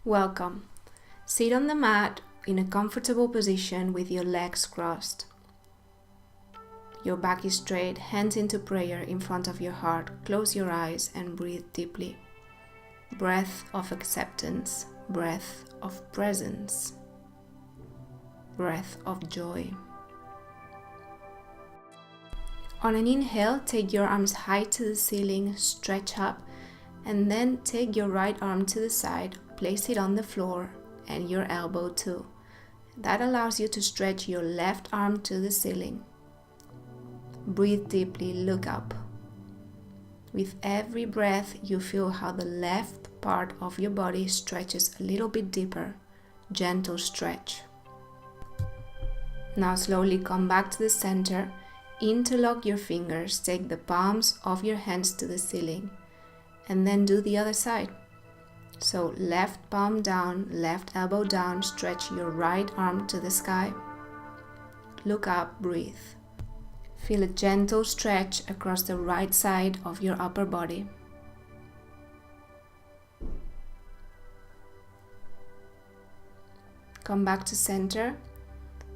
Welcome. Sit on the mat in a comfortable position with your legs crossed. Your back is straight, hands into prayer in front of your heart. Close your eyes and breathe deeply. Breath of acceptance, breath of presence, breath of joy. On an inhale, take your arms high to the ceiling, stretch up, and then take your right arm to the side, place it on the floor and your elbow too. That allows you to stretch your left arm to the ceiling. Breathe deeply, look up. With every breath, you feel how the left part of your body stretches a little bit deeper. Gentle stretch. Now slowly come back to the center. Interlock your fingers, take the palms of your hands to the ceiling, and then do the other side. So left palm down, left elbow down, stretch your right arm to the sky. Look up, breathe. Feel a gentle stretch across the right side of your upper body. Come back to center.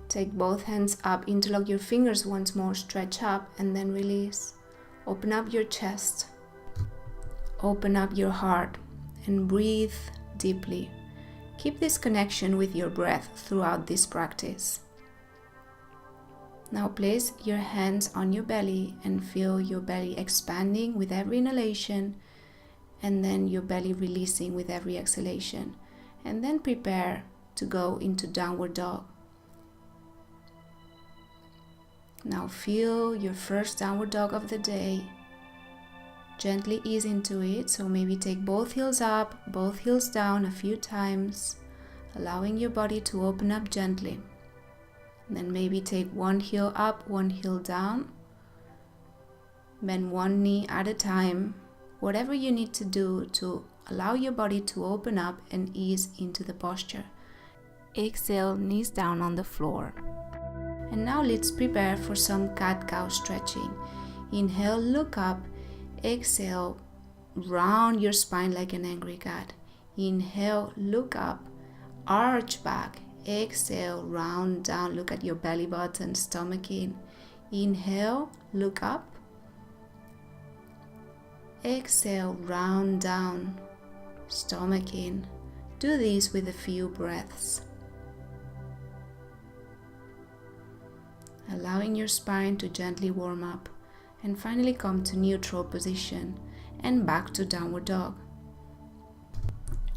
Take both hands up, interlock your fingers once more, stretch up and then release. Open up your chest. Open up your heart and breathe deeply. Keep this connection with your breath throughout this practice. Now place your hands on your belly and feel your belly expanding with every inhalation and then your belly releasing with every exhalation. And then prepare to go into downward dog. Now feel your first downward dog of the day. Gently ease into it, so maybe take both heels up, both heels down a few times, allowing your body to open up gently. And then maybe take one heel up, one heel down. Bend one knee at a time. Whatever you need to do to allow your body to open up and ease into the posture. Exhale, knees down on the floor. And now let's prepare for some cat-cow stretching. Inhale, look up. Exhale, round your spine like an angry cat. Inhale, look up, arch back. Exhale, round down, look at your belly button, stomach in. Inhale, look up. Exhale, round down, stomach in. Do this with a few breaths. Allowing your spine to gently warm up. And finally come to neutral position and back to downward dog.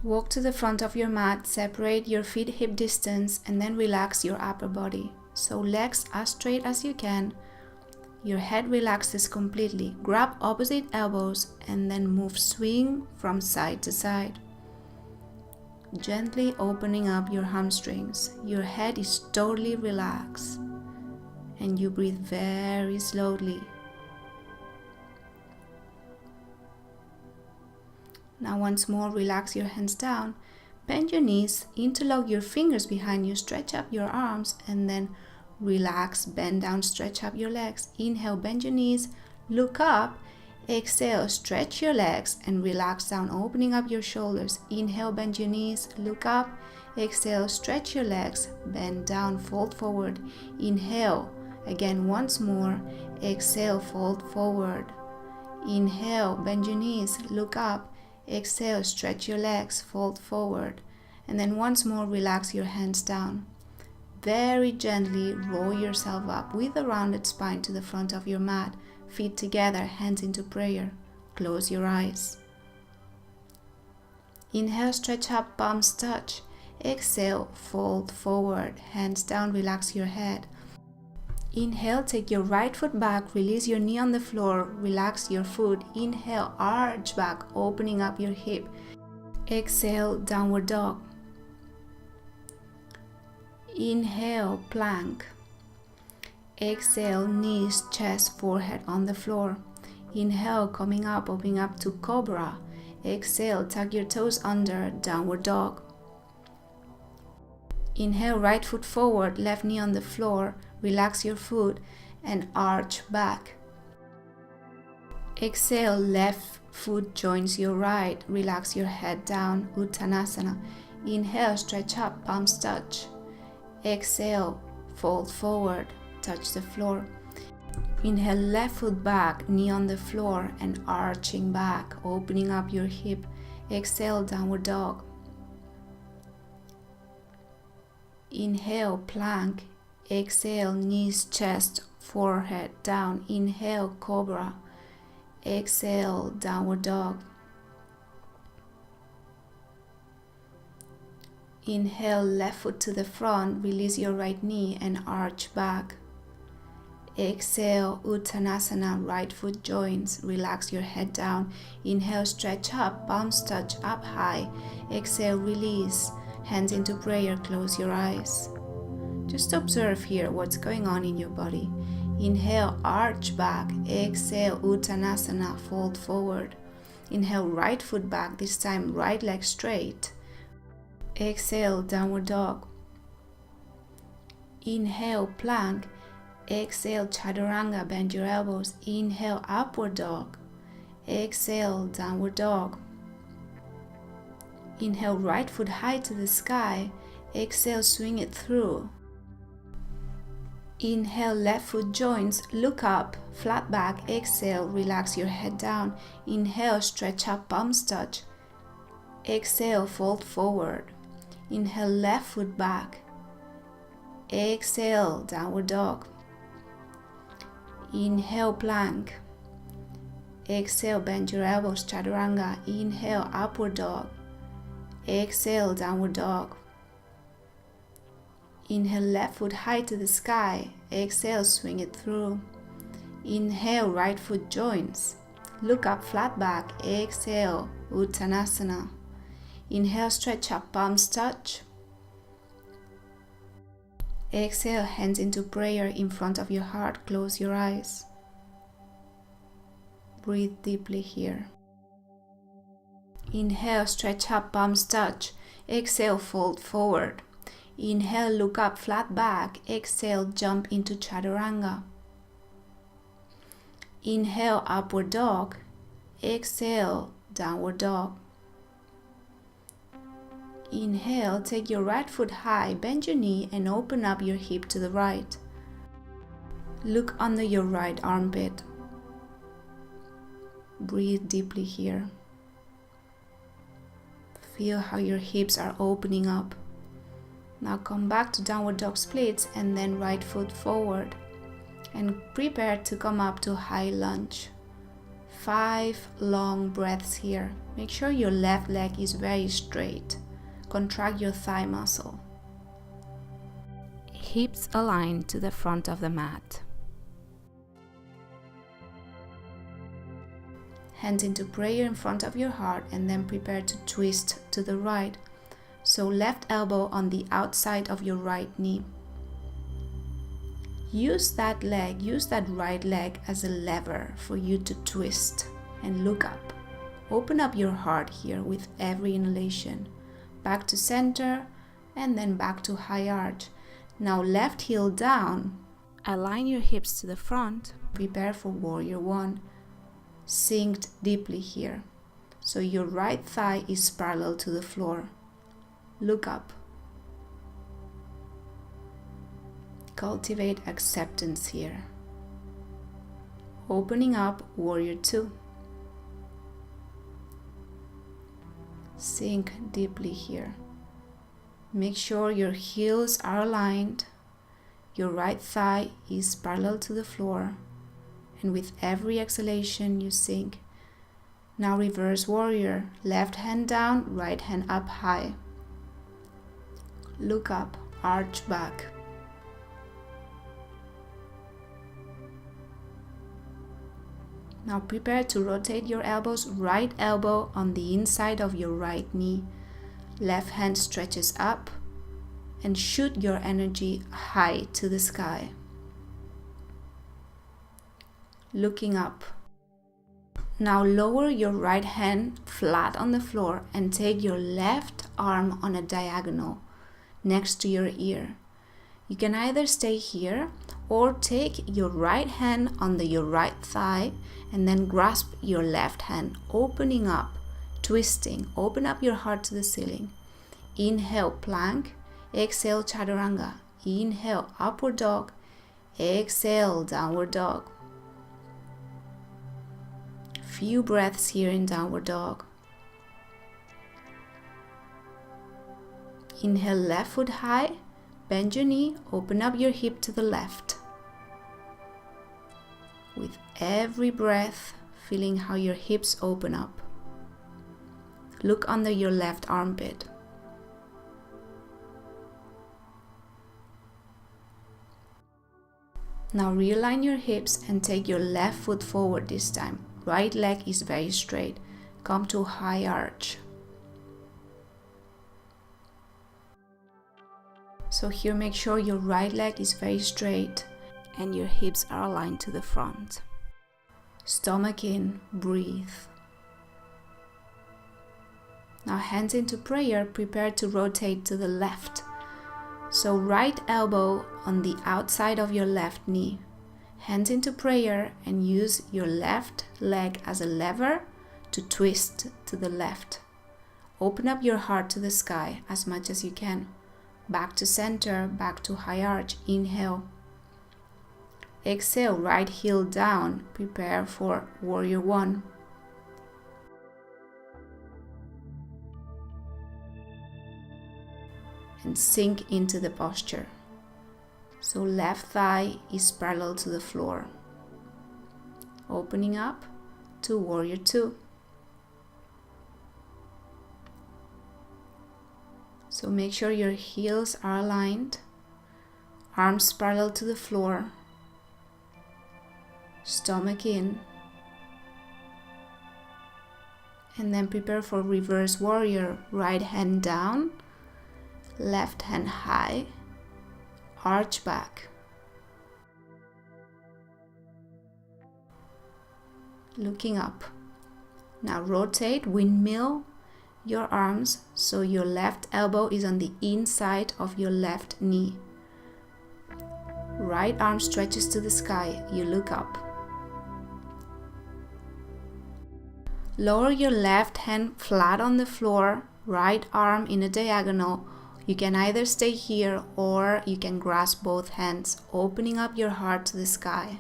Walk to the front of your mat, separate your feet hip distance and then relax your upper body. So legs as straight as you can. Your head relaxes completely. Grab opposite elbows and then swing from side to side. Gently opening up your hamstrings. Your head is totally relaxed. And you breathe very slowly. Now once more, relax your hands down, bend your knees, interlock your fingers behind you, stretch up your arms, and then relax, bend down, stretch up your legs. Inhale, bend your knees, look up. Exhale, stretch your legs and relax down, opening up your shoulders. Inhale, bend your knees, look up. Exhale, stretch your legs, bend down, fold forward. Inhale, again once more. Exhale, fold forward. Inhale, bend your knees, look up. Exhale, stretch your legs, fold forward, and then once more relax your hands down. Very gently roll yourself up with a rounded spine to the front of your mat, feet together, hands into prayer. Close your eyes. Inhale, stretch up, palms touch. Exhale, fold forward, hands down, relax your head. Inhale, take your right foot back, release your knee on the floor, relax your foot. Inhale, arch back, opening up your hip. Exhale, downward dog. Inhale, plank. Exhale, knees, chest, forehead on the floor. Inhale, coming up, opening up to cobra. Exhale, tuck your toes under, downward dog. Inhale, right foot forward, left knee on the floor. Relax your foot and arch back. Exhale, left foot joins your right. Relax your head down, Uttanasana. Inhale, stretch up, palms touch. Exhale, fold forward, touch the floor. Inhale, left foot back, knee on the floor and arching back, opening up your hip. Exhale, downward dog. Inhale, plank. Exhale, knees, chest, forehead down. Inhale, cobra. Exhale, downward dog. Inhale, left foot to the front, release your right knee and arch back. Exhale, Uttanasana, right foot joins, relax your head down. Inhale, stretch up, palms touch up high. Exhale, release, hands into prayer, close your eyes. Just observe here what's going on in your body. Inhale, arch back. Exhale, Uttanasana, fold forward. Inhale, right foot back, this time right leg straight. Exhale, downward dog. Inhale, plank. Exhale, chaturanga, bend your elbows. Inhale, upward dog. Exhale, downward dog. Inhale, right foot high to the sky. Exhale, swing it through. Inhale, left foot joins, look up, flat back. Exhale, relax your head down. Inhale, stretch up, palms touch. Exhale, fold forward. Inhale, left foot back. Exhale, downward dog. Inhale, plank. Exhale, bend your elbows, chaturanga. Inhale, upward dog. Exhale, downward dog. Inhale, left foot high to the sky. Exhale, swing it through. Inhale, right foot joins. Look up, flat back. Exhale, Uttanasana. Inhale, stretch up, palms touch. Exhale, hands into prayer in front of your heart. Close your eyes. Breathe deeply here. Inhale, stretch up, palms touch. Exhale, fold forward. Inhale, look up, flat back. Exhale, jump into chaturanga. Inhale, upward dog. Exhale, downward dog. Inhale, take your right foot high, bend your knee and open up your hip to the right. Look under your right armpit. Breathe deeply here. Feel how your hips are opening up. Now come back to downward dog splits and then right foot forward. And prepare to come up to high lunge. 5 long breaths here. Make sure your left leg is very straight. Contract your thigh muscle. Hips aligned to the front of the mat. Hands into prayer in front of your heart and then prepare to twist to the right. So left elbow on the outside of your right knee. Use that right leg as a lever for you to twist and look up. Open up your heart here with every inhalation. Back to center and then back to high arch. Now left heel down. Align your hips to the front. Prepare for warrior one. Sink deeply here. So your right thigh is parallel to the floor. Look up. Cultivate acceptance here. Opening up, warrior two. Sink deeply here. Make sure your heels are aligned. Your right thigh is parallel to the floor. And with every exhalation, you sink. Now reverse warrior. Left hand down, right hand up high. Look up, arch back. Now prepare to rotate your elbows, right elbow on the inside of your right knee. Left hand stretches up and shoot your energy high to the sky. Looking up. Now lower your right hand flat on the floor and take your left arm on a diagonal next to your ear. You can either stay here or take your right hand on your right thigh and then grasp your left hand, opening up, twisting. Open up your heart to the ceiling. Inhale, plank. Exhale, chaturanga. Inhale, upward dog. Exhale, downward dog. Few breaths here in downward dog. Inhale, left foot high. Bend your knee, open up your hip to the left. With every breath, feeling how your hips open up. Look under your left armpit. Now realign your hips and take your left foot forward this time. Right leg is very straight. Come to high arch. So here make sure your right leg is very straight and your hips are aligned to the front. Stomach in, breathe. Now hands into prayer, prepare to rotate to the left. So right elbow on the outside of your left knee. Hands into prayer and use your left leg as a lever to twist to the left. Open up your heart to the sky as much as you can. Back to center, back to high arch. Inhale. Exhale, right heel down. Prepare for warrior one. And sink into the posture. So left thigh is parallel to the floor. Opening up to warrior two. So make sure your heels are aligned, arms parallel to the floor, stomach in, and then prepare for reverse warrior. Right hand down, left hand high, arch back. Looking up. Now rotate, windmill your arms so your left elbow is on the inside of your left knee. Right arm stretches to the sky. You look up. Lower your left hand flat on the floor, right arm in a diagonal. You can either stay here or you can grasp both hands, opening up your heart to the sky.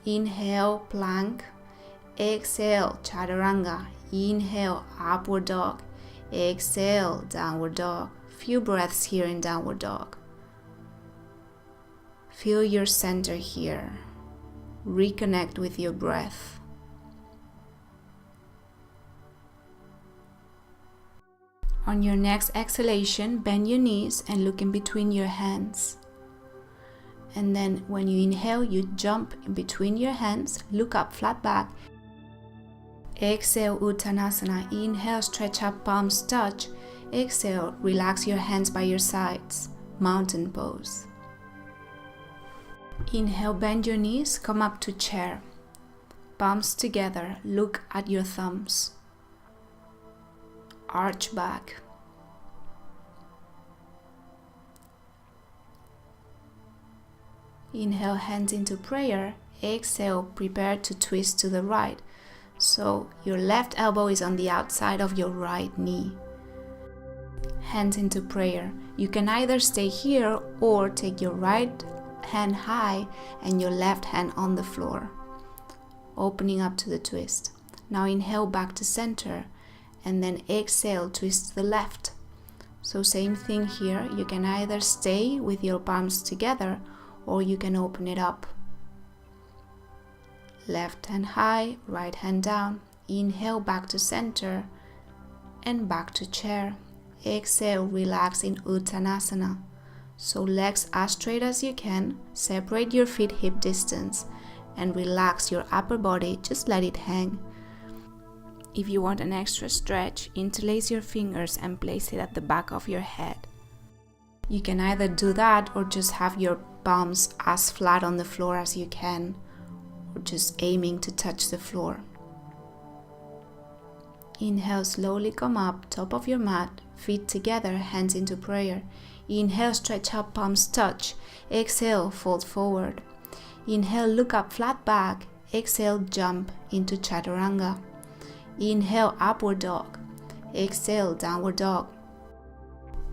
Inhale, plank. Exhale, chaturanga. Inhale, upward dog. Exhale, downward dog. Few breaths here in downward dog. Feel your center here. Reconnect with your breath. On your next exhalation, bend your knees and look in between your hands. And then when you inhale, you jump in between your hands, look up, flat back. Exhale, Uttanasana. Inhale, stretch up, palms touch. Exhale, relax your hands by your sides. Mountain pose. Inhale, bend your knees, come up to chair. Palms together, look at your thumbs. Arch back. Inhale, hands into prayer. Exhale, prepare to twist to the right. So your left elbow is on the outside of your right knee. Hands into prayer. You can either stay here or take your right hand high and your left hand on the floor. Opening up to the twist. Now inhale back to center and then exhale, twist to the left. So same thing here. You can either stay with your palms together or you can open it up. Left hand high, right hand down. Inhale back to center and back to chair. Exhale, relax in Uttanasana. So legs as straight as you can. Separate your feet hip distance and relax your upper body. Just let it hang. If you want an extra stretch, interlace your fingers and place it at the back of your head. You can either do that or just have your palms as flat on the floor as you can, or just aiming to touch the floor. Inhale, slowly come up, top of your mat, feet together, hands into prayer. Inhale, stretch up, palms touch. Exhale, fold forward. Inhale, look up, flat back. Exhale, jump into chaturanga. Inhale, upward dog. Exhale, downward dog.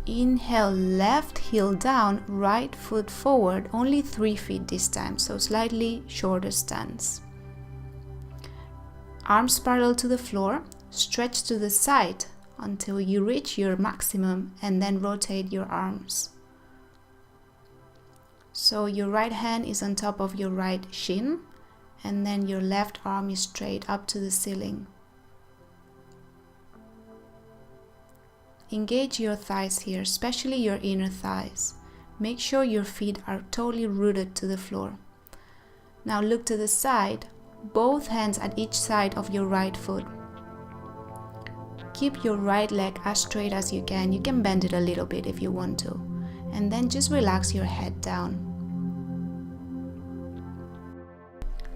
Inhale, left heel down, right foot forward, only 3 feet this time, so slightly shorter stance. Arms parallel to the floor, stretch to the side until you reach your maximum and then rotate your arms. So your right hand is on top of your right shin and then your left arm is straight up to the ceiling. Engage your thighs here, especially your inner thighs. Make sure your feet are totally rooted to the floor. Now look to the side, both hands at each side of your right foot. Keep your right leg as straight as you can. You can bend it a little bit if you want to. And then just relax your head down.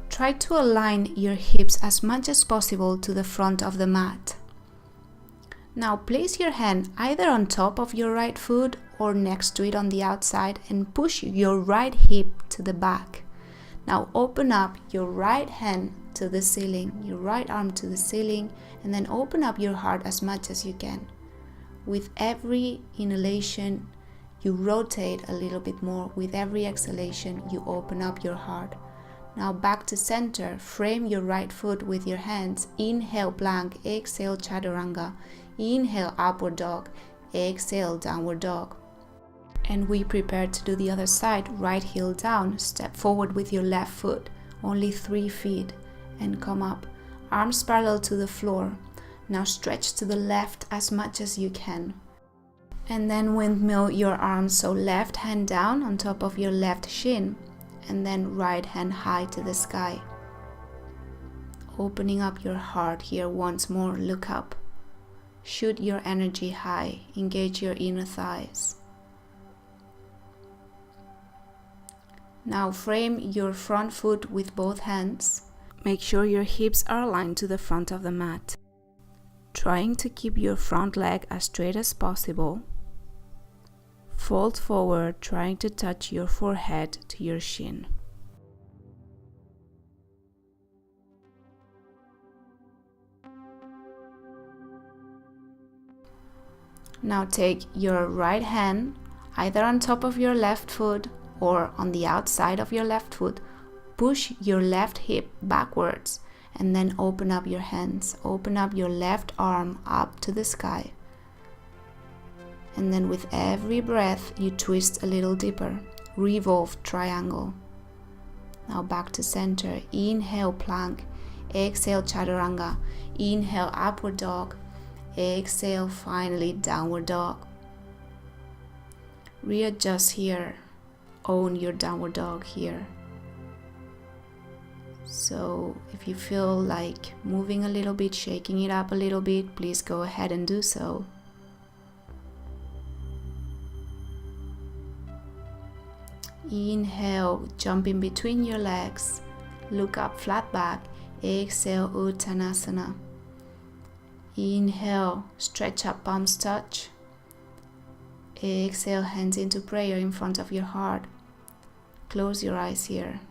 Try to align your hips as much as possible to the front of the mat. Now place your hand either on top of your right foot or next to it on the outside and push your right hip to the back. Now open up your right hand to the ceiling, your right arm to the ceiling, and then open up your heart as much as you can. With every inhalation, you rotate a little bit more. With every exhalation, you open up your heart. Now back to center, frame your right foot with your hands. Inhale, plank, exhale, chaturanga. Inhale, upward dog, exhale, downward dog. And we prepare to do the other side. Right heel down, step forward with your left foot, only 3 feet, and come up. Arms parallel to the floor. Now stretch to the left as much as you can. And then windmill your arms, so left hand down on top of your left shin, and then right hand high to the sky. Opening up your heart here once more, look up. Shoot your energy high, engage your inner thighs. Now frame your front foot with both hands. Make sure your hips are aligned to the front of the mat. Trying to keep your front leg as straight as possible. Fold forward, trying to touch your forehead to your shin. Now take your right hand either on top of your left foot or on the outside of your left foot. Push your left hip backwards and then open up your hands. Open up your left arm up to the sky. And then with every breath, you twist a little deeper. Revolve triangle. Now back to center. Inhale, plank. Exhale, chaturanga. Inhale, upward dog. Exhale, finally, downward dog. Readjust here. Own your downward dog here. So if you feel like moving a little bit, shaking it up a little bit, please go ahead and do so. Inhale, jump in between your legs. Look up, flat back. Exhale, Uttanasana. Inhale, stretch up, palms touch. Exhale, hands into prayer in front of your heart. Close your eyes here.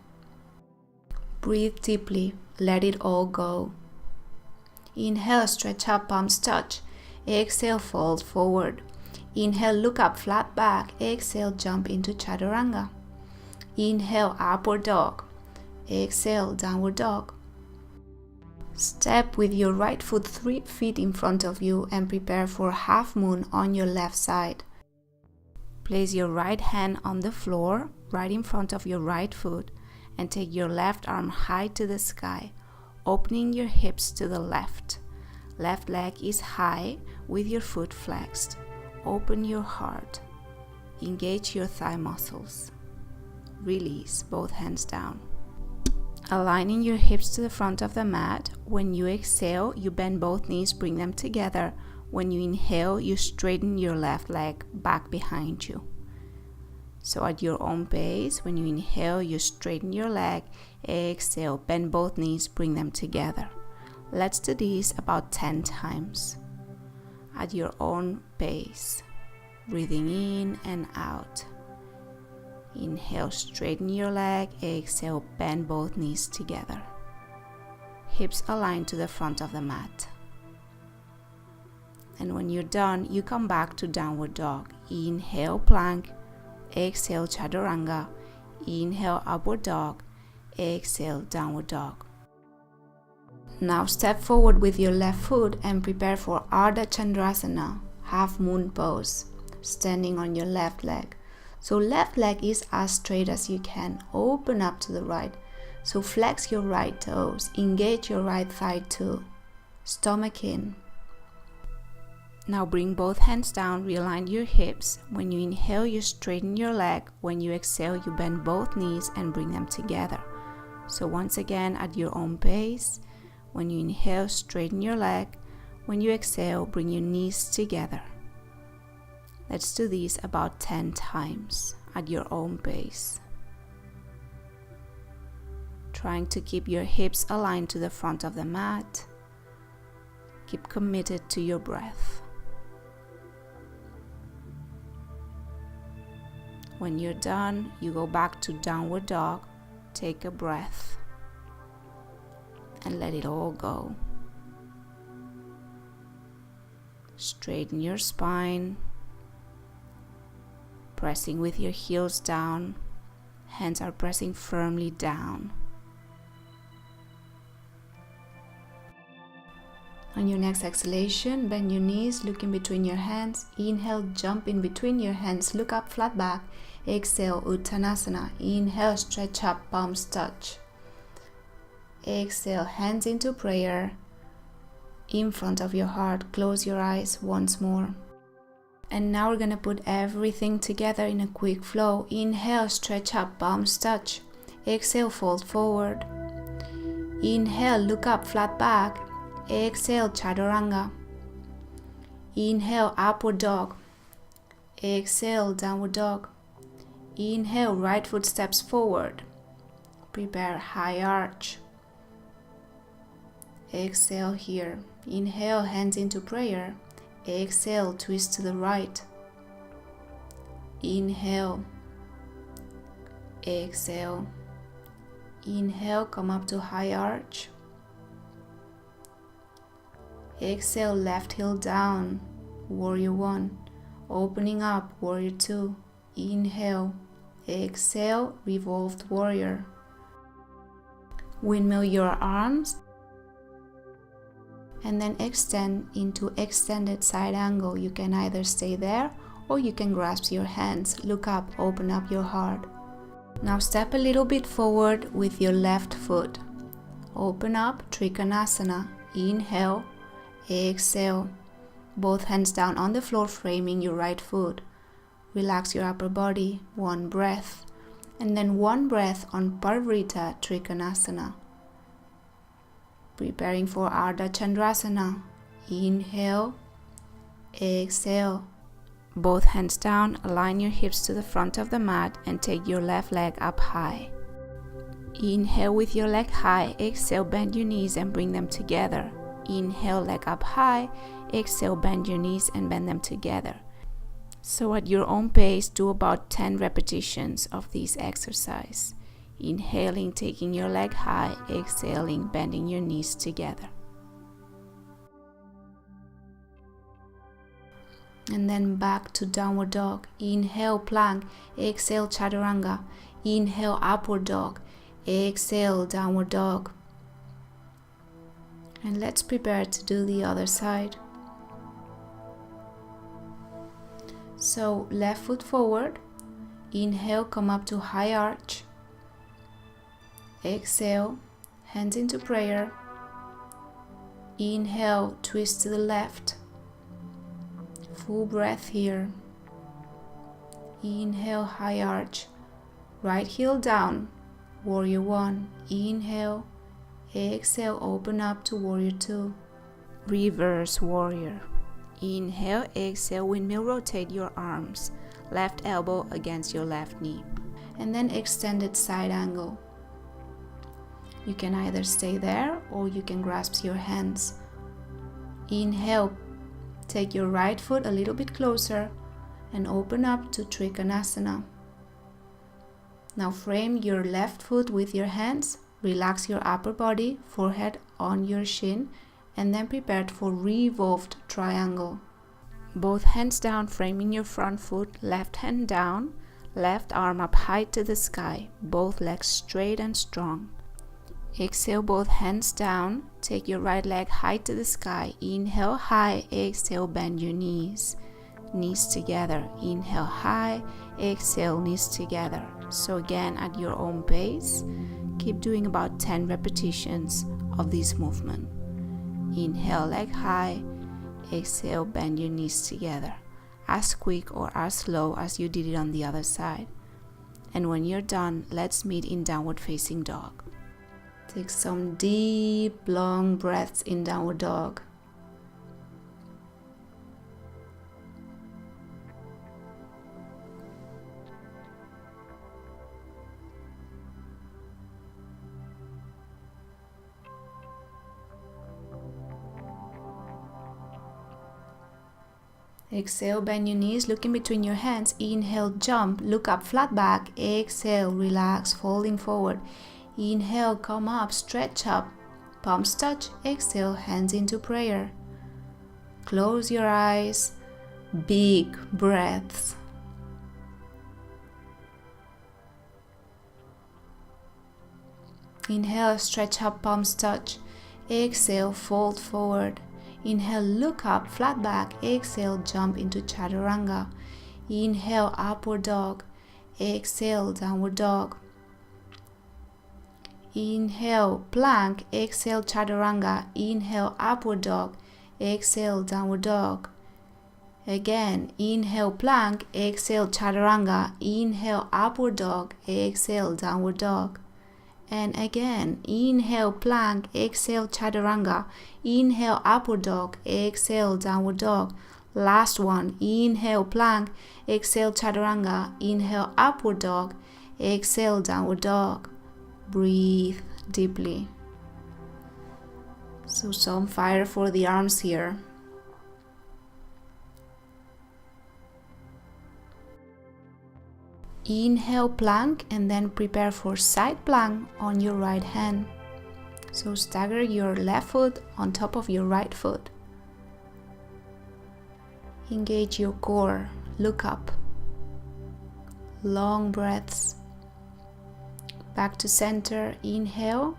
Breathe deeply, let it all go. Inhale, stretch up, palms touch. Exhale, fold forward. Inhale, look up, flat back. Exhale, jump into chaturanga. Inhale, upward dog. Exhale, downward dog. Step with your right foot 3 feet in front of you and prepare for half moon on your left side. Place your right hand on the floor, right in front of your right foot, and take your left arm high to the sky, opening your hips to the left. Left leg is high with your foot flexed. Open your heart. Engage your thigh muscles. Release both hands down. Aligning your hips to the front of the mat. When you exhale, you bend both knees, bring them together. When you inhale, you straighten your left leg back behind you. So at your own pace, when you inhale, you straighten your leg. Exhale, bend both knees, bring them together. Let's do this about 10 times. At your own pace, breathing in and out. Inhale, straighten your leg. Exhale, bend both knees together. Hips aligned to the front of the mat. And when you're done, you come back to downward dog. Inhale, plank. Exhale, chaturanga. Inhale, upward dog. Exhale, downward dog. Now step forward with your left foot and prepare for Ardha Chandrasana, half moon pose, standing on your left leg. So left leg is as straight as you can. Open up to the right. So flex your right toes. Engage your right thigh too. Stomach in. Now bring both hands down, realign your hips. When you inhale, you straighten your leg. When you exhale, you bend both knees and bring them together. So once again, at your own pace. When you inhale, straighten your leg. When you exhale, bring your knees together. Let's do this about 10 times at your own pace. Trying to keep your hips aligned to the front of the mat. Keep committed to your breath. When you're done, you go back to downward dog. Take a breath and let it all go. Straighten your spine, pressing with your heels down. Hands are pressing firmly down. On your next exhalation, bend your knees, look in between your hands. Inhale, jump in between your hands, look up, flat back. Exhale, Uttanasana. Inhale, stretch up, palms touch. Exhale, hands into prayer. In front of your heart, close your eyes once more. And now we're gonna put everything together in a quick flow. Inhale, stretch up, palms touch. Exhale, fold forward. Inhale, look up, flat back. Exhale, chaturanga. Inhale, upward dog. Exhale, downward dog. Inhale, right foot steps forward. Prepare high arch. Exhale here. Inhale, hands into prayer. Exhale, twist to the right. Inhale. Exhale. Inhale, come up to high arch. Exhale, left heel down, warrior one. Opening up, warrior two. Inhale, exhale, revolved warrior. Windmill your arms and then extend into extended side angle. You can either stay there or you can grasp your hands. Look up, open up your heart. Now step a little bit forward with your left foot. Open up, Trikonasana. Inhale, exhale. Both hands down on the floor, framing your right foot. Relax your upper body, one breath. And then one breath on Parivrtta Trikonasana. Preparing for Ardha Chandrasana. Inhale, exhale. Both hands down, align your hips to the front of the mat and take your left leg up high. Inhale with your leg high, exhale, bend your knees and bring them together. Inhale, leg up high, exhale, bend your knees and bend them together. So at your own pace, do about 10 repetitions of this exercise. Inhaling, taking your leg high, exhaling, bending your knees together. And then back to downward dog. Inhale, plank. Exhale, chaturanga. Inhale, upward dog. Exhale, downward dog. And let's prepare to do the other side. So left foot forward. Inhale, come up to high arch. Exhale, hands into prayer. Inhale, twist to the left. Full breath here. Inhale, high arch. Right heel down, warrior one. Inhale, exhale, open up to warrior two. Reverse warrior. Inhale, exhale, windmill, rotate your arms. Left elbow against your left knee. And then extended side angle. You can either stay there or you can grasp your hands. Inhale, take your right foot a little bit closer and open up to Trikonasana. Now frame your left foot with your hands, relax your upper body, forehead on your shin, and then prepare for revolved triangle. Both hands down, framing your front foot, left hand down, left arm up high to the sky, both legs straight and strong. Exhale, both hands down, take your right leg high to the sky, inhale high, exhale, bend your knees together, inhale high, exhale, knees together. So again, at your own pace, keep doing about 10 repetitions of this movement. Inhale, leg high, exhale, bend your knees together, as quick or as slow as you did it on the other side. And when you're done, let's meet in downward facing dog. Take some deep, long breaths in downward dog. Exhale, bend your knees, look in between your hands. Inhale, jump, look up, flat back. Exhale, relax, folding forward. Inhale, come up, stretch up, palms touch. Exhale, hands into prayer. Close your eyes, big breaths. Inhale, stretch up, palms touch. Exhale, fold forward. Inhale, look up, flat back. Exhale, jump into chaturanga. Inhale, upward dog. Exhale, downward dog. Inhale, plank. Exhale, chaturanga. Inhale, upward dog. Exhale, downward dog. Again, inhale, plank. Exhale, chaturanga. Inhale, upward dog. Exhale, downward dog. And again, inhale, plank, exhale, chaturanga, inhale, upward dog, exhale, downward dog. Last one, inhale, plank, exhale, chaturanga, inhale, upward dog, exhale, downward dog. Breathe deeply. So some fire for the arms here. Inhale, plank, and then prepare for side plank on your right hand. So stagger your left foot on top of your right foot. Engage your core, look up. Long breaths. Back to center, inhale,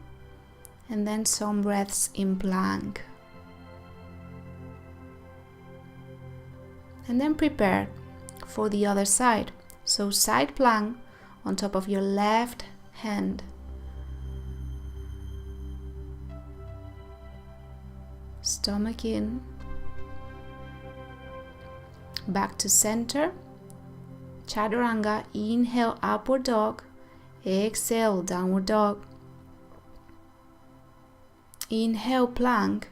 and then some breaths in plank. And then prepare for the other side. So side plank on top of your left hand. Stomach in. Back to center. Chaturanga, inhale, upward dog. Exhale, downward dog. Inhale, plank.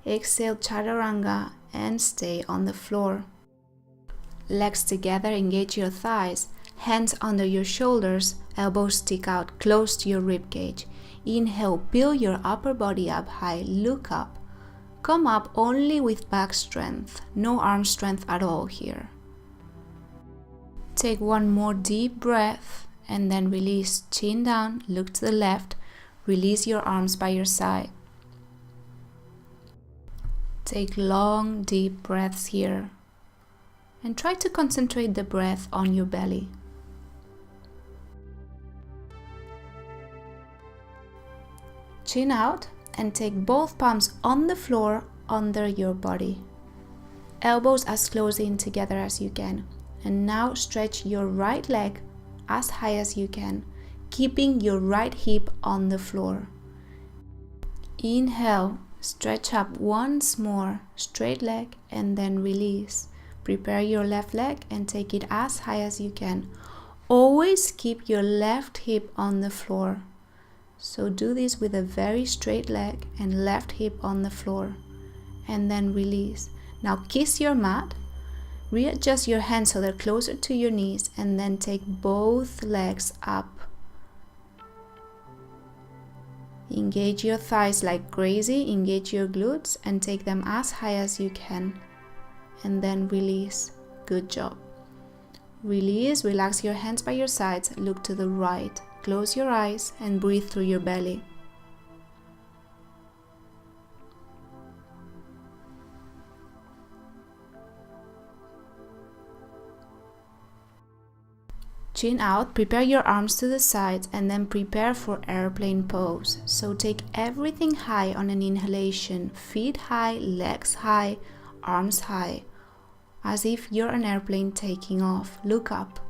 Exhale, chaturanga, and stay on the floor. Legs together, engage your thighs, hands under your shoulders, elbows stick out close to your rib cage. Inhale, build your upper body up high, look up. Come up only with back strength, no arm strength at all here. Take one more deep breath and then release, chin down, look to the left, release your arms by your side. Take long, deep breaths here. And try to concentrate the breath on your belly. Chin out and take both palms on the floor under your body. Elbows as close in together as you can. And now stretch your right leg as high as you can, keeping your right hip on the floor. Inhale, stretch up once more, straight leg, and then release. Prepare your left leg and take it as high as you can. Always keep your left hip on the floor. So do this with a very straight leg and left hip on the floor. And then release. Now kiss your mat. Readjust your hands so they're closer to your knees and then take both legs up. Engage your thighs like crazy, engage your glutes and take them as high as you can. And then release. Good job. Release, relax your hands by your sides, look to the right. Close your eyes and breathe through your belly. Chin out, prepare your arms to the sides, and then prepare for airplane pose. So take everything high on an inhalation, feet high, legs high, arms high, as if you're an airplane taking off. Look up.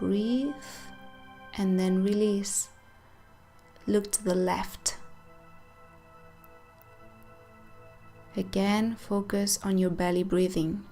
Breathe and then release. Look to the left. Again, focus on your belly breathing.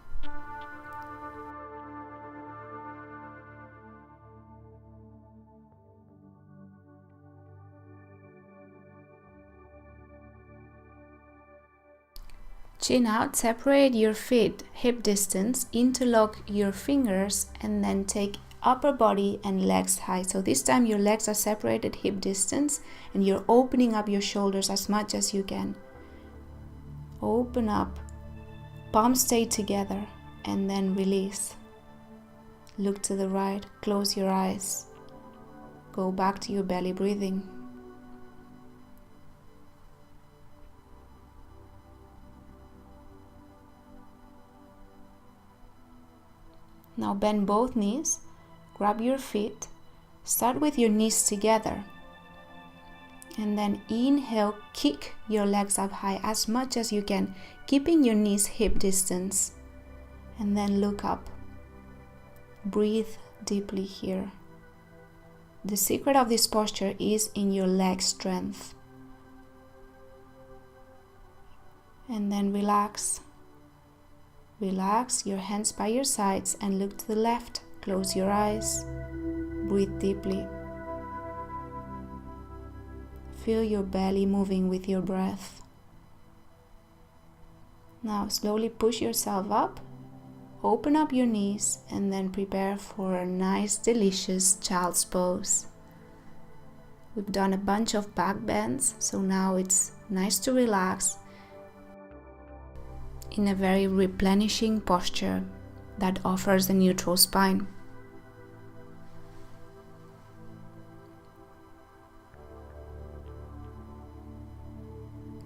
Chin out, separate your feet hip distance, interlock your fingers, and then take upper body and legs high. So this time your legs are separated hip distance and you're opening up your shoulders as much as you can. Open up, palms stay together, and then release. Look to the right, close your eyes. Go back to your belly breathing. Now bend both knees, grab your feet, start with your knees together, and then inhale, kick your legs up high as much as you can, keeping your knees hip distance, and then look up. Breathe deeply here. The secret of this posture is in your leg strength. And then relax. Relax your hands by your sides and look to the left. Close your eyes. Breathe deeply. Feel your belly moving with your breath. Now slowly push yourself up. Open up your knees and then prepare for a nice, delicious child's pose. We've done a bunch of back bends, so now it's nice to relax in a very replenishing posture that offers a neutral spine.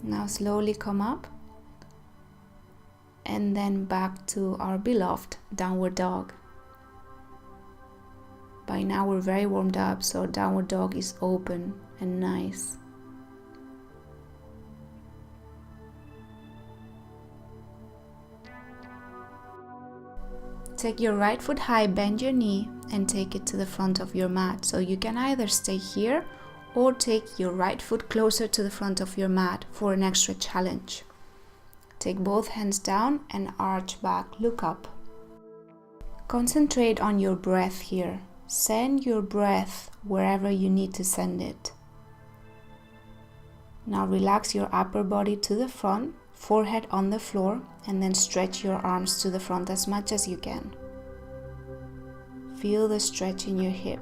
Now slowly come up and then back to our beloved downward dog. By now we're very warmed up, so downward dog is open and nice. Take your right foot high, bend your knee, and take it to the front of your mat. So you can either stay here or take your right foot closer to the front of your mat for an extra challenge. Take both hands down and arch back, look up. Concentrate on your breath here. Send your breath wherever you need to send it. Now relax your upper body to the front, forehead on the floor, and then stretch your arms to the front as much as you can. Feel the stretch in your hip.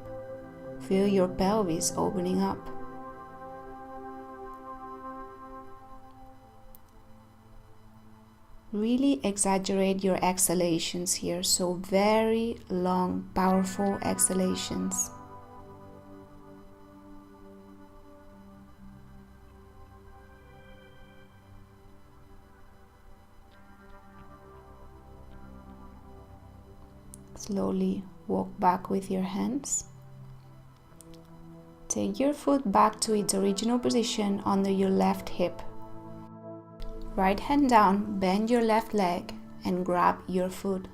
Feel your pelvis opening up. Really exaggerate your exhalations here, so very long, powerful exhalations. Slowly walk back with your hands. Take your foot back to its original position under your left hip. Right hand down, bend your left leg and grab your foot.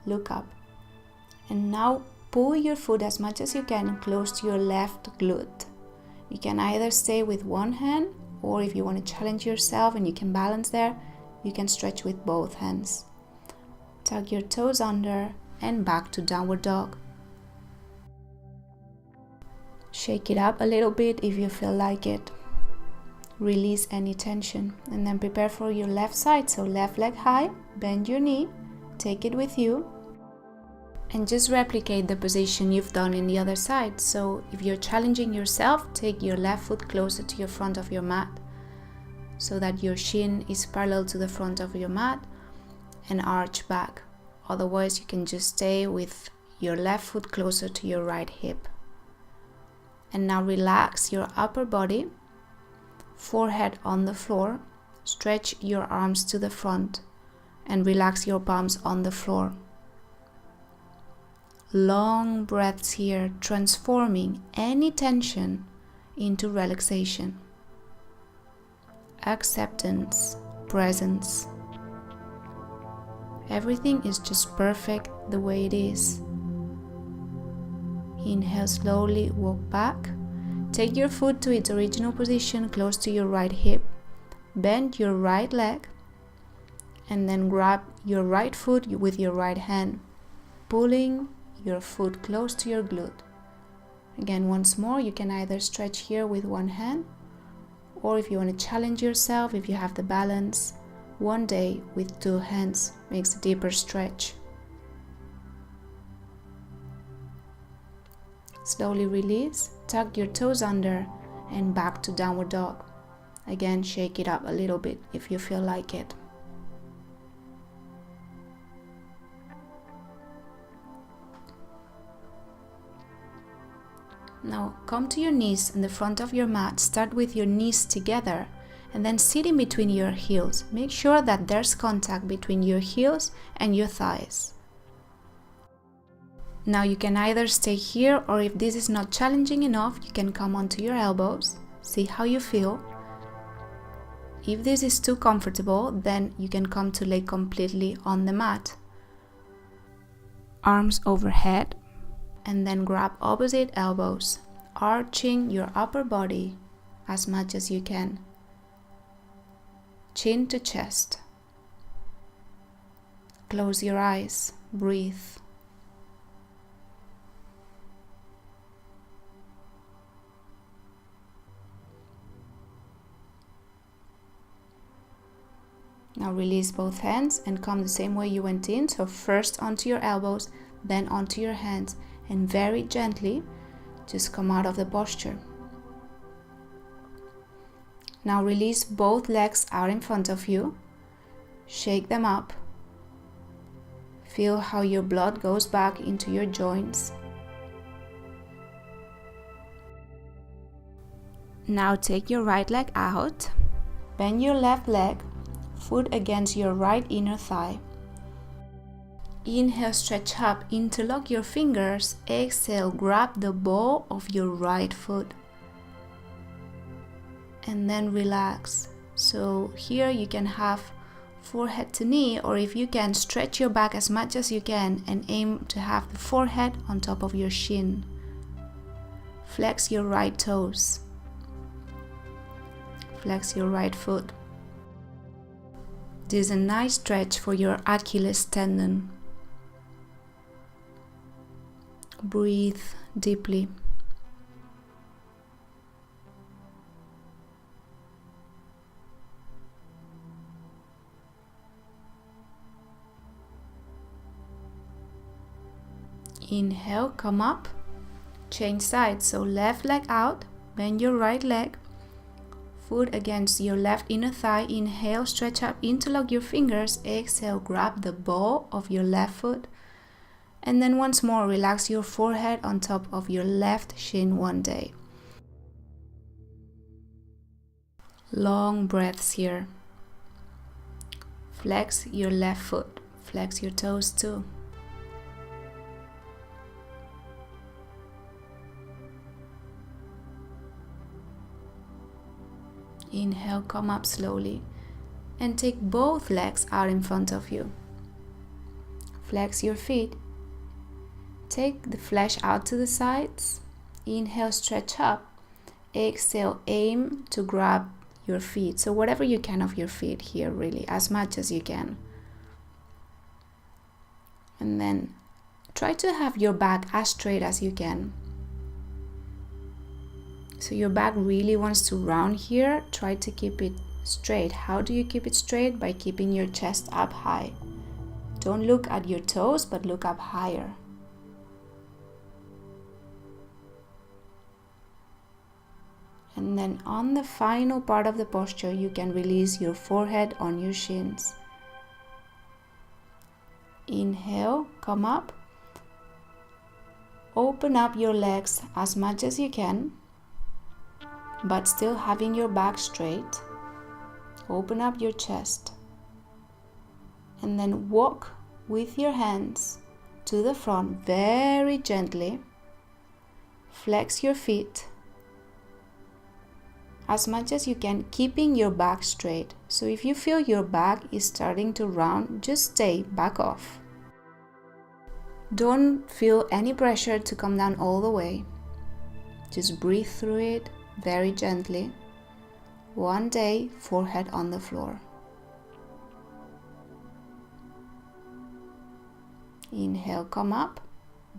Look up. And now pull your foot as much as you can close to your left glute. You can either stay with one hand, or if you want to challenge yourself and you can balance there, you can stretch with both hands. Tuck your toes under and back to downward dog. Shake it up a little bit if you feel like it. Release any tension and then prepare for your left side. So left leg high, bend your knee, take it with you, and just replicate the position you've done in the other side. So if you're challenging yourself, take your left foot closer to your front of your mat so that your shin is parallel to the front of your mat and arch back. Otherwise, you can just stay with your left foot closer to your right hip. And now relax your upper body, forehead on the floor, stretch your arms to the front and relax your palms on the floor. Long breaths here, transforming any tension into relaxation. Acceptance, presence. Everything is just perfect the way it is. Inhale slowly, walk back. Take your foot to its original position close to your right hip. Bend your right leg and then grab your right foot with your right hand, pulling your foot close to your glute. Again, once more, you can either stretch here with one hand, or if you want to challenge yourself, if you have the balance, one day with two hands makes a deeper stretch. Slowly release, tuck your toes under and back to downward dog. Again, shake it up a little bit if you feel like it. Now come to your knees in the front of your mat. Start with your knees together and then sit in between your heels. Make sure that there's contact between your heels and your thighs. Now you can either stay here, or if this is not challenging enough, you can come onto your elbows. See how you feel. If this is too comfortable, then you can come to lay completely on the mat. Arms overhead. And then grab opposite elbows, arching your upper body as much as you can. Chin to chest. Close your eyes, breathe. Now release both hands and come the same way you went in. So first onto your elbows, then onto your hands. And very gently, just come out of the posture. Now release both legs out in front of you. Shake them up. Feel how your blood goes back into your joints. Now take your right leg out. Bend your left leg, foot against your right inner thigh. Inhale, stretch up, interlock your fingers. Exhale, grab the ball of your right foot. And then relax. So here you can have forehead to knee, or if you can, stretch your back as much as you can and aim to have the forehead on top of your shin. Flex your right toes. Flex your right foot. This is a nice stretch for your Achilles tendon. Breathe deeply. Inhale, come up, change sides. So left leg out, bend your right leg, foot against your left inner thigh. Inhale, stretch up, interlock your fingers. Exhale, grab the ball of your left foot. And then once more, relax your forehead on top of your left shin one day. Long breaths here. Flex your left foot. Flex your toes too. Inhale, come up slowly. And take both legs out in front of you. Flex your feet. Take the flesh out to the sides. Inhale, stretch up. Exhale, aim to grab your feet. So whatever you can of your feet here, really, as much as you can. And then try to have your back as straight as you can. So your back really wants to round here. Try to keep it straight. How do you keep it straight? By keeping your chest up high. Don't look at your toes, but look up higher. And then on the final part of the posture, you can release your forehead on your shins. Inhale, come up. Open up your legs as much as you can, but still having your back straight. Open up your chest. And then walk with your hands to the front very gently. Flex your feet as much as you can, keeping your back straight. So if you feel your back is starting to round, just stay, back off. Don't feel any pressure to come down all the way. Just breathe through it very gently. One day, forehead on the floor. Inhale, come up.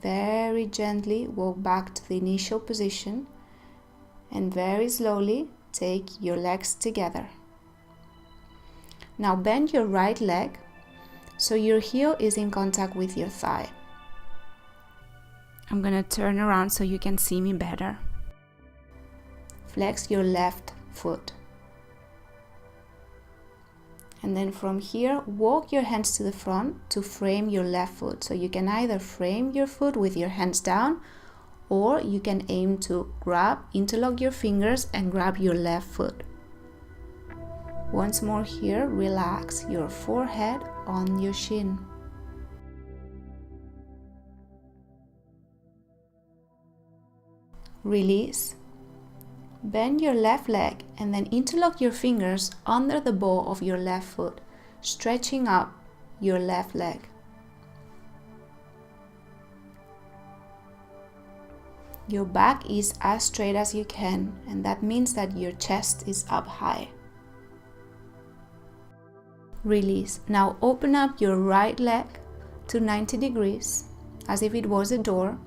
Very gently walk back to the initial position. And very slowly take your legs together. Now bend your right leg so your heel is in contact with your thigh. I'm going to turn around so you can see me better. Flex your left foot. And then from here, walk your hands to the front to frame your left foot. So you can either frame your foot with your hands down, or you can aim to interlock your fingers and grab your left foot. Once more here, relax your forehead on your shin. Release. Bend your left leg and then interlock your fingers under the ball of your left foot, stretching up your left leg. Your back is as straight as you can, and that means that your chest is up high. Release. Now open up your right leg to 90 degrees, as if it was a door.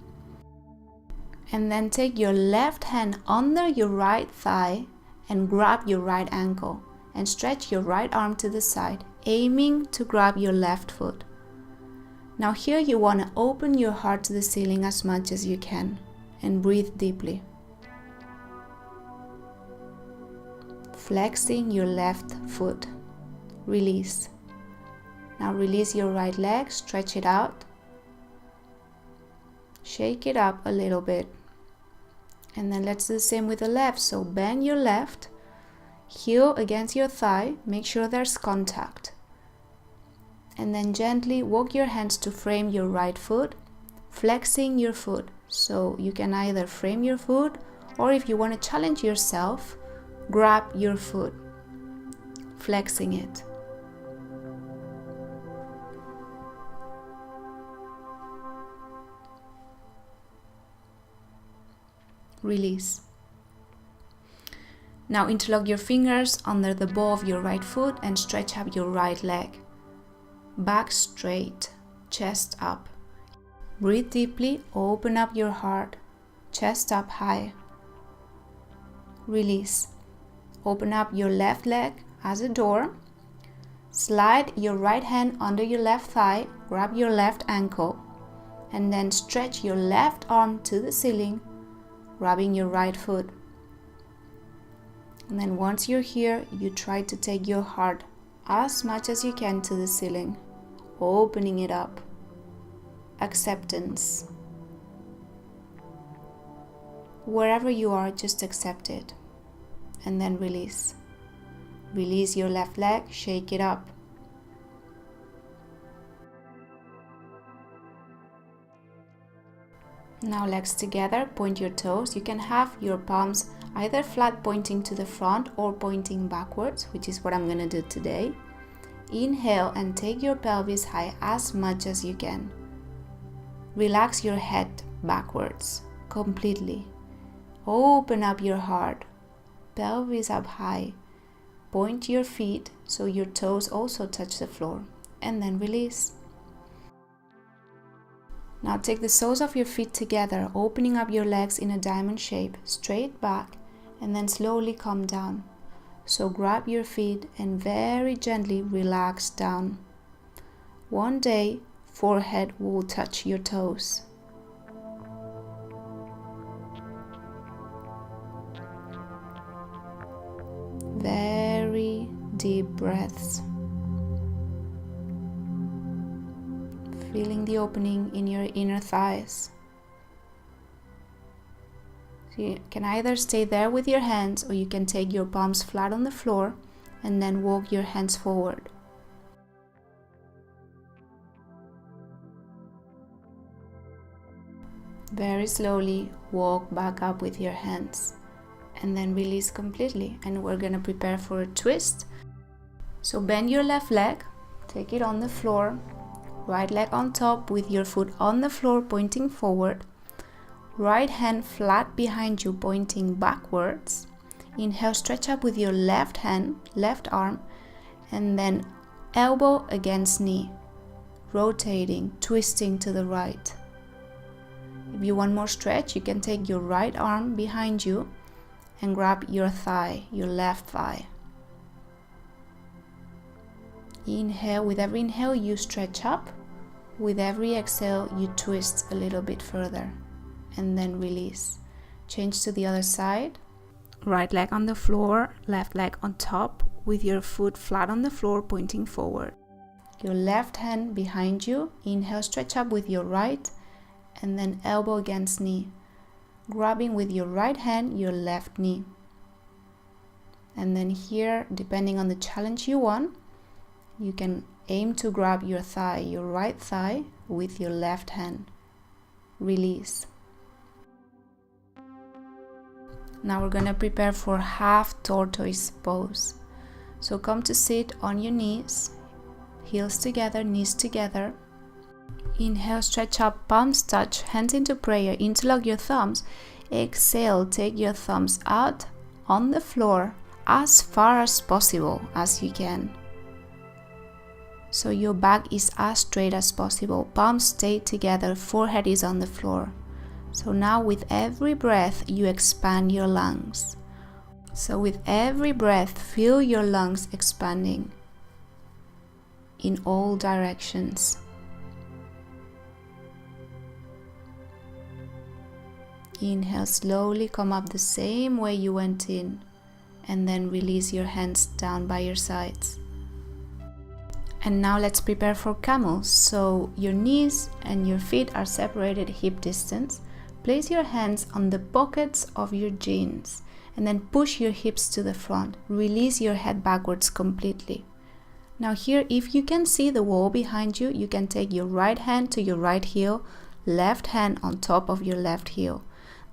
And then take your left hand under your right thigh and grab your right ankle and stretch your right arm to the side, aiming to grab your left foot. Now here you want to open your heart to the ceiling as much as you can and breathe deeply. Flexing your left foot. Release. Now release your right leg, stretch it out. Shake it up a little bit. And then let's do the same with the left. So bend your left, heel against your thigh, make sure there's contact. And then gently walk your hands to frame your right foot, flexing your foot. So you can either frame your foot, or if you want to challenge yourself, grab your foot, flexing it. Release. Now interlock your fingers under the ball of your right foot and stretch up your right leg. Back straight, chest up. Breathe deeply, open up your heart, chest up high. Release. Open up your left leg as a door. Slide your right hand under your left thigh, grab your left ankle, and then stretch your left arm to the ceiling, grabbing your right foot. And then once you're here, you try to take your heart as much as you can to the ceiling, opening it up. Acceptance. Wherever you are, just accept it. And then release. Release your left leg, shake it up. Now legs together, point your toes. You can have your palms either flat pointing to the front or pointing backwards, which is what I'm going to do today. Inhale and take your pelvis high as much as you can. Relax your head backwards completely. Open up your heart. Pelvis up high. Point your feet so your toes also touch the floor. And then release. Now take the soles of your feet together, opening up your legs in a diamond shape, straight back, and then slowly come down. So grab your feet and very gently relax down. One day, forehead will touch your toes. Very deep breaths. Feeling the opening in your inner thighs. So you can either stay there with your hands, or you can take your palms flat on the floor and then walk your hands forward. Very slowly walk back up with your hands and then release completely. And we're gonna prepare for a twist. So bend your left leg, take it on the floor, right leg on top with your foot on the floor pointing forward, right hand flat behind you pointing backwards. Inhale, stretch up with your left hand, left arm, and then elbow against knee, rotating, twisting to the right. If you want more stretch, you can take your right arm behind you and grab your thigh, your left thigh. Inhale, with every inhale you stretch up, with every exhale you twist a little bit further and then release. Change to the other side. Right leg on the floor, left leg on top with your foot flat on the floor pointing forward. Your left hand behind you. Inhale, stretch up with your right and then elbow against knee, grabbing with your right hand your left knee. And then here, depending on the challenge you want, you can aim to grab your thigh, your right thigh, with your left hand. Release. Now we're gonna prepare for half tortoise pose. So come to sit on your knees, heels together, knees together. Inhale, stretch up, palms touch, hands into prayer, interlock your thumbs. Exhale, take your thumbs out on the floor as far as possible as you can. So your back is as straight as possible, palms stay together, forehead is on the floor. So now with every breath you expand your lungs. So with every breath feel your lungs expanding in all directions. Inhale, slowly come up the same way you went in and then release your hands down by your sides. And now let's prepare for camel. So your knees and your feet are separated hip distance. Place your hands on the pockets of your jeans and then push your hips to the front. Release your head backwards completely. Now here, if you can see the wall behind you, you can take your right hand to your right heel, left hand on top of your left heel.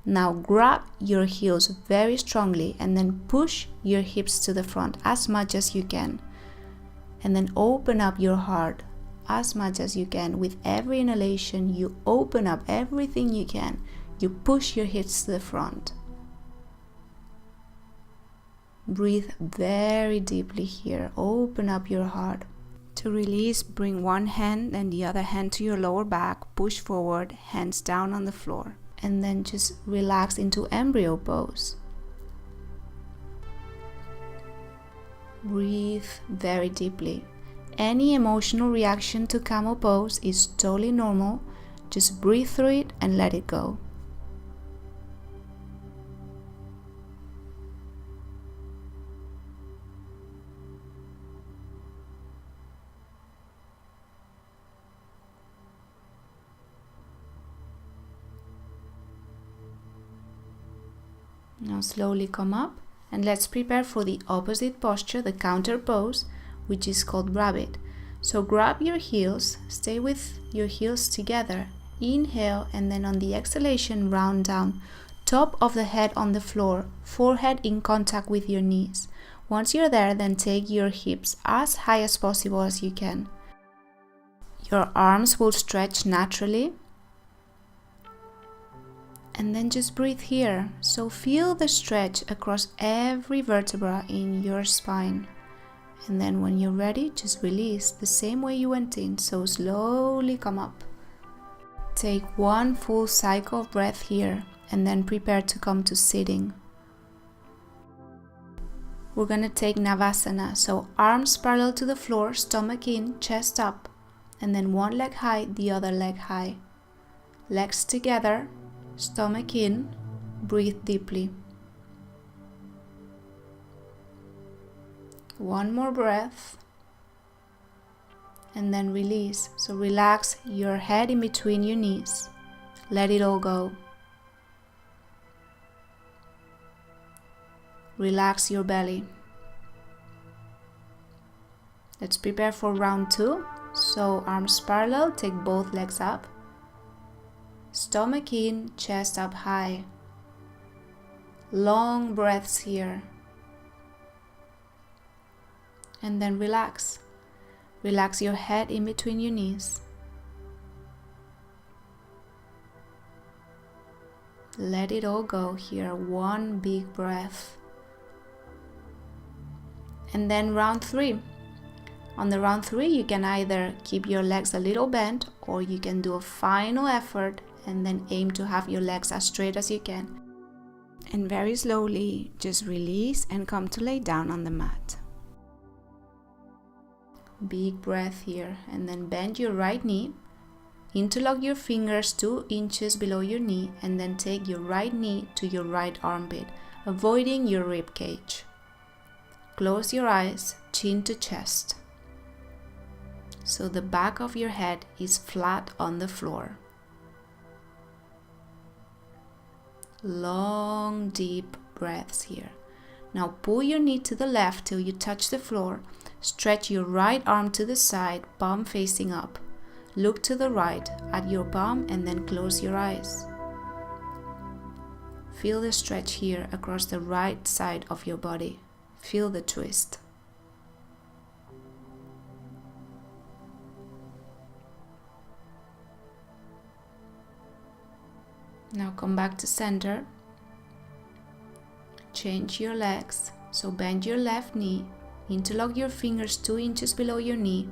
Now grab your heels very strongly and then push your hips to the front as much as you can. And then open up your heart as much as you can. With every inhalation, you open up everything you can. You push your hips to the front. Breathe very deeply here. Open up your heart. To release, bring one hand and the other hand to your lower back. Push forward, hands down on the floor. And then just relax into embryo pose. Breathe very deeply. Any emotional reaction to camel pose is totally normal. Just breathe through it and let it go. Now slowly come up. And let's prepare for the opposite posture, the counter pose, which is called rabbit. So grab your heels, stay with your heels together. Inhale and then on the exhalation round down. Top of the head on the floor, forehead in contact with your knees. Once you're there, then take your hips as high as possible as you can. Your arms will stretch naturally. And then just breathe here. So feel the stretch across every vertebra in your spine. And then when you're ready, just release the same way you went in. So slowly come up. Take one full cycle of breath here and then prepare to come to sitting. We're gonna take Navasana. So arms parallel to the floor, stomach in, chest up. And then one leg high, the other leg high. Legs together. Stomach in, breathe deeply. One more breath and then release. So relax your head in between your knees. Let it all go. Relax your belly. Let's prepare for round 2. So arms parallel, take both legs up. Stomach in, chest up high. Long breaths here. And then relax. Relax your head in between your knees. Let it all go here. One big breath. And then round 3. On the round 3, you can either keep your legs a little bent, or you can do a final effort and then aim to have your legs as straight as you can. And very slowly, just release and come to lay down on the mat. Big breath here, and then bend your right knee. Interlock your fingers 2 inches below your knee, and then take your right knee to your right armpit, avoiding your rib cage. Close your eyes, chin to chest. So the back of your head is flat on the floor. Long, deep breaths here. Now pull your knee to the left till you touch the floor. Stretch your right arm to the side, palm facing up. Look to the right at your palm and then close your eyes. Feel the stretch here across the right side of your body. Feel the twist. Now come back to center. Change your legs. So bend your left knee. Interlock your fingers 2 inches below your knee.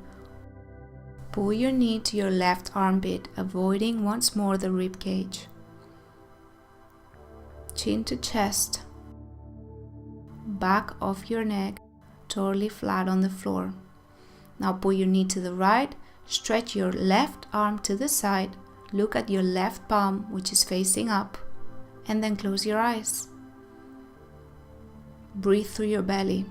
Pull your knee to your left armpit, avoiding once more the rib cage. Chin to chest. Back of your neck, totally flat on the floor. Now pull your knee to the right. Stretch your left arm to the side. Look at your left palm, which is facing up, and then close your eyes. Breathe through your belly.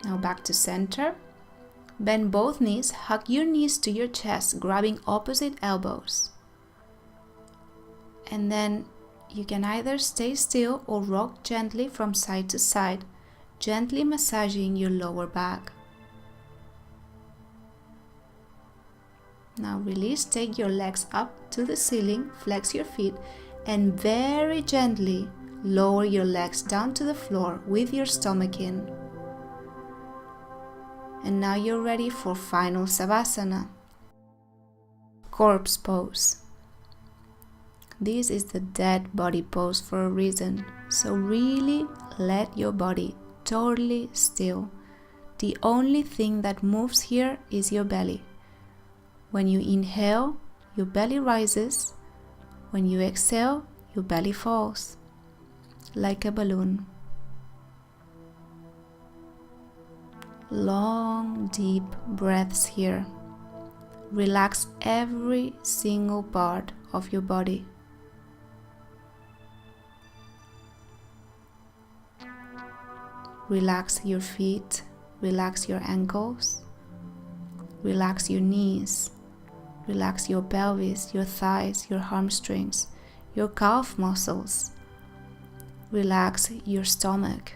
Now back to center. Bend both knees, hug your knees to your chest, grabbing opposite elbows. And then you can either stay still or rock gently from side to side, gently massaging your lower back. Now release, take your legs up to the ceiling, flex your feet, and very gently lower your legs down to the floor with your stomach in. And now you're ready for final Savasana. Corpse pose. This is the dead body pose for a reason, so really let your body totally still. The only thing that moves here is your belly. When you inhale, your belly rises. When you exhale, your belly falls, like a balloon. Long, deep breaths here. Relax every single part of your body. Relax your feet, relax your ankles, relax your knees, relax your pelvis, your thighs, your hamstrings, your calf muscles. Relax your stomach.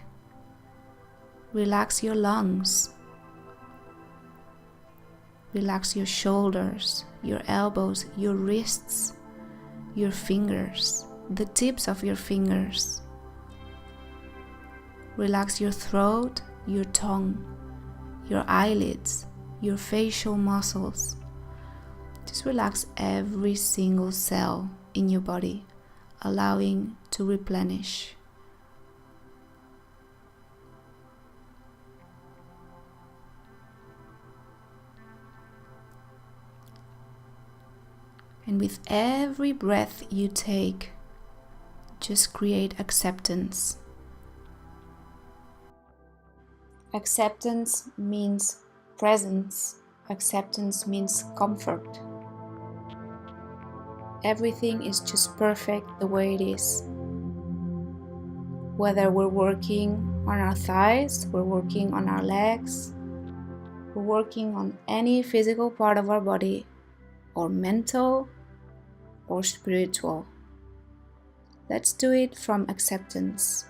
Relax your lungs. Relax your shoulders, your elbows, your wrists, your fingers, the tips of your fingers. Relax your throat, your tongue, your eyelids, your facial muscles. Just relax every single cell in your body, allowing to replenish. And with every breath you take, just create acceptance. Acceptance means presence. Acceptance means comfort. Everything is just perfect the way it is. Whether we're working on our thighs, we're working on our legs, we're working on any physical part of our body, or mental, or spiritual. Let's do it from acceptance.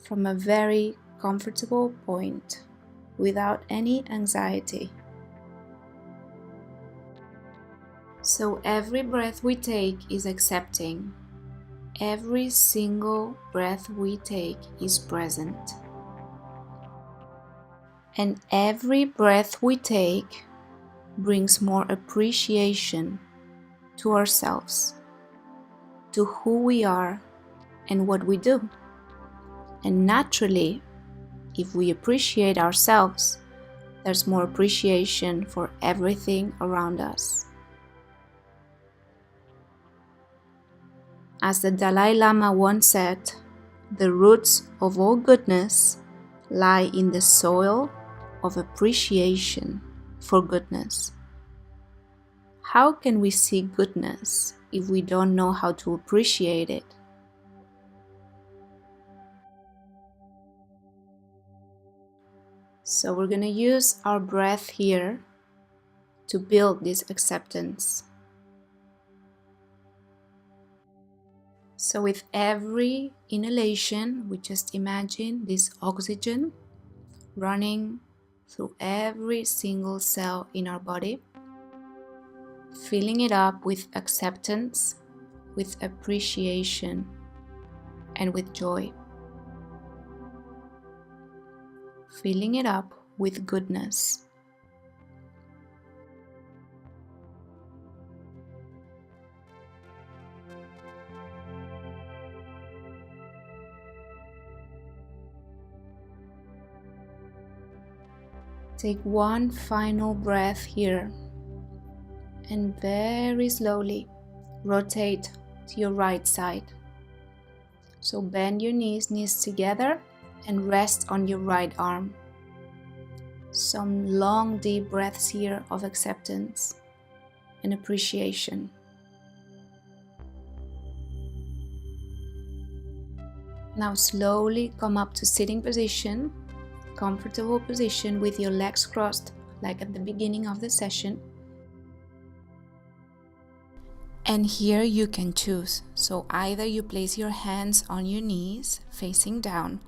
from a very comfortable point without any anxiety. So every breath we take is accepting. Every single breath we take is present. And every breath we take brings more appreciation to ourselves, to who we are and what we do. And naturally, if we appreciate ourselves, there's more appreciation for everything around us. As the Dalai Lama once said, the roots of all goodness lie in the soil of appreciation for goodness. How can we see goodness if we don't know how to appreciate it? So we're going to use our breath here to build this acceptance. So with every inhalation, we just imagine this oxygen running through every single cell in our body, filling it up with acceptance, with appreciation, and with joy. Filling it up with goodness. Take one final breath here and very slowly rotate to your right side. So bend your knees together and rest on your right arm. Some long deep breaths here of acceptance and appreciation. Now slowly come up to sitting position, comfortable position with your legs crossed like at the beginning of the session. And here you can choose. So either you place your hands on your knees facing down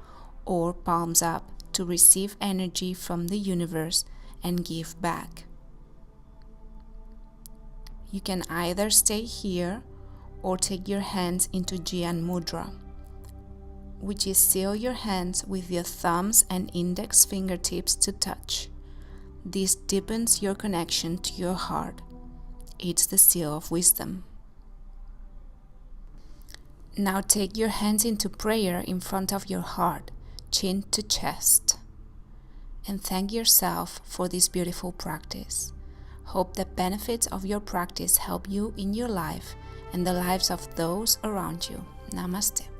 or palms up to receive energy from the universe and give back. You can either stay here or take your hands into Gyan Mudra, which is seal your hands with your thumbs and index fingertips to touch. This deepens your connection to your heart. It's the seal of wisdom. Now take your hands into prayer in front of your heart, chin to chest, and thank yourself for this beautiful practice. Hope the benefits of your practice help you in your life and the lives of those around you. Namaste.